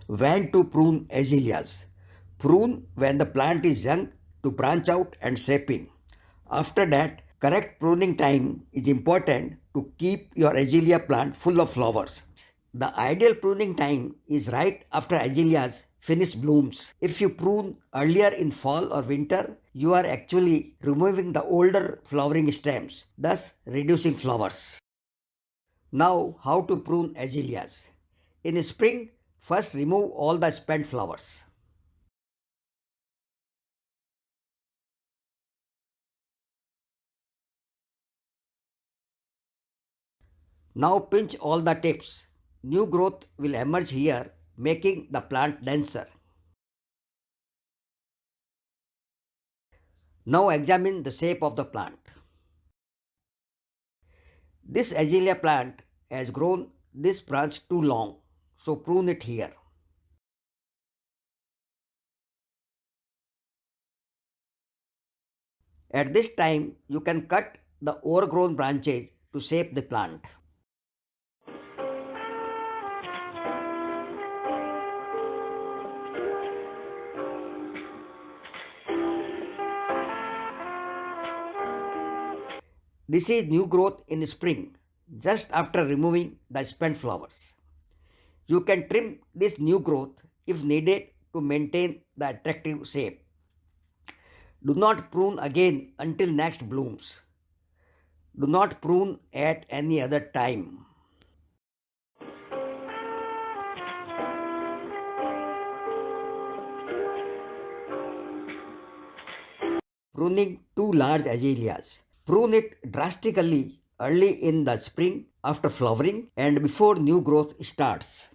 When to prune azaleas? Prune when the plant is young to branch out and shaping. After that, correct pruning time is important to keep your azalea plant full of flowers. The ideal pruning time is right after azaleas finish blooms. If you prune earlier in fall or winter, you are actually removing the older flowering stems, thus reducing flowers. Now, how to prune azaleas? In spring, first remove all the spent flowers. Now pinch all the tips. New growth will emerge here, making the plant denser. Now examine the shape of the plant. This azalea plant has grown this branch too long, so prune it here. At this time, you can cut the overgrown branches to shape the plant. This is new growth in spring, just after removing the spent flowers. You can trim this new growth if needed to maintain the attractive shape. Do not prune again until next blooms. Do not prune at any other time. Pruning too large azaleas. Prune it drastically early in the spring after flowering and before new growth starts.